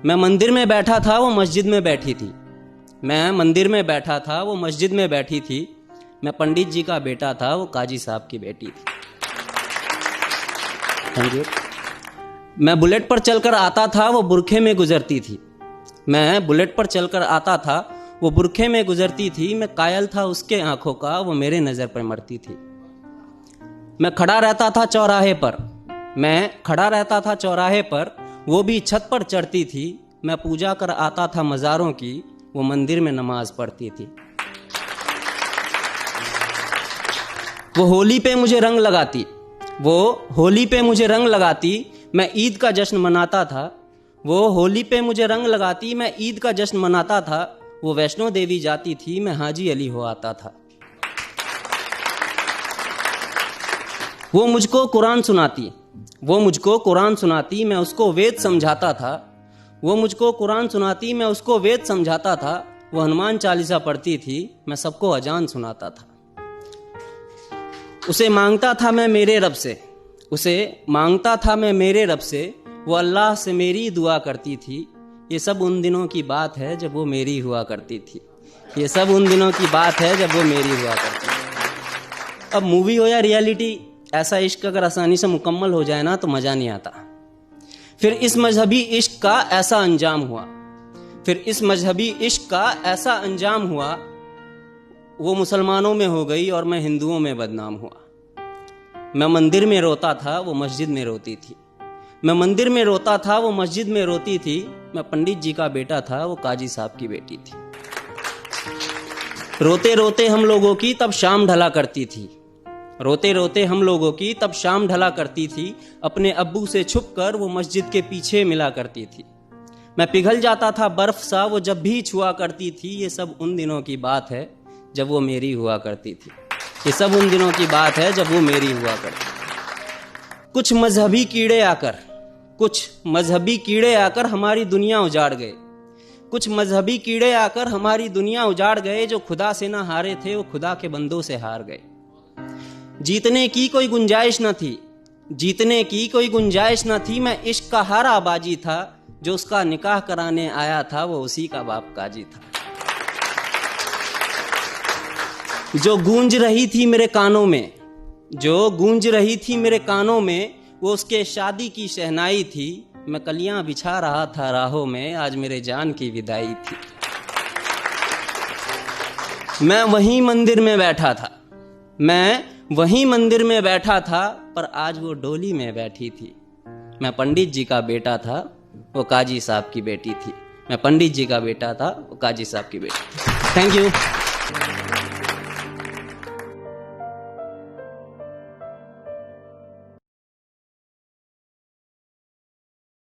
मैं मंदिर में बैठा था, वो मस्जिद में बैठी थी। मैं मंदिर में बैठा था, वो मस्जिद में बैठी थी। मैं पंडित जी का बेटा था, वो काजी साहब की बेटी थी। Thank you. मैं बुलेट पर चलकर आता था, वो बुरखे में गुजरती थी। मैं बुलेट पर चलकर आता था, वो बुरखे में गुजरती थी। मैं कायल था उसके आंखों का, वो मेरे नजर पर मरती थी। मैं खड़ा रहता था चौराहे पर, मैं खड़ा रहता था चौराहे पर, वो भी छत पर चढ़ती थी। मैं पूजा कर आता था मज़ारों की, वो मंदिर में नमाज पढ़ती थी। वो होली पे मुझे रंग लगाती, वो होली पे मुझे रंग लगाती। मैं ईद का जश्न मनाता था। वो होली पे मुझे रंग लगाती, मैं ईद का जश्न मनाता था। वो वैष्णो देवी जाती थी, मैं हाजी अली हो आता था। वो मुझको कुरान सुनाती, वो मुझको कुरान सुनाती, मैं उसको वेद समझाता था। वो मुझको कुरान सुनाती, मैं उसको वेद समझाता था। वो हनुमान चालीसा पढ़ती थी, मैं सबको अजान सुनाता था। उसे मांगता था मैं मेरे रब से, उसे मांगता था मैं मेरे रब से। वो अल्लाह से मेरी दुआ करती थी। ये सब उन दिनों की बात है जब वो मेरी हुआ करती थी। ये सब उन दिनों की बात है जब वो मेरी हुआ करती थी। अब मूवी हो या रियलिटी, ऐसा इश्क अगर आसानी से मुकम्मल हो जाए ना तो मज़ा नहीं आता। फिर इस मजहबी इश्क का ऐसा अंजाम हुआ, फिर इस मजहबी इश्क का ऐसा अंजाम हुआ। वो मुसलमानों में हो गई और मैं हिंदुओं में बदनाम हुआ। मैं मंदिर में रोता था, वो मस्जिद में रोती थी। मैं मंदिर में रोता था, वो मस्जिद में रोती थी। मैं पंडित जी का बेटा था, वो काजी साहब की बेटी थी। रोते रोते हम लोगों की तब शाम ढला करती थी। रोते रोते हम लोगों की तब शाम ढला करती थी। अपने अब्बू से छुपकर वो मस्जिद के पीछे मिला करती थी। मैं पिघल जाता था बर्फ सा, वो जब भी छुआ करती थी। ये सब उन दिनों की बात है जब वो मेरी हुआ करती थी। ये सब उन दिनों की बात है जब वो मेरी हुआ करती थी। कुछ मजहबी कीड़े आकर, कुछ मजहबी कीड़े आकर हमारी दुनिया उजाड़ गए। कुछ मजहबी कीड़े आकर हमारी दुनिया उजाड़ गए। जो खुदा से ना हारे थे, वो खुदा के बंदों से हार गए। जीतने की कोई गुंजाइश न थी, जीतने की कोई गुंजाइश न थी। मैं इश्क का हारा बाजी था। जो उसका निकाह कराने आया था, वो उसी का बाप काजी था। जो गूंज रही थी मेरे कानों में, जो गूंज रही थी मेरे कानों में, वो उसके शादी की शहनाई थी। मैं कलियां बिछा रहा था राहों में, आज मेरे जान की विदाई थी। मैं वहीं मंदिर में बैठा था, मैं वहीं मंदिर में बैठा था, पर आज वो डोली में बैठी थी। मैं पंडित जी का बेटा था, वो काजी साहब की बेटी थी। मैं पंडित जी का बेटा था, वो काजी साहब की बेटी थी। Thank you.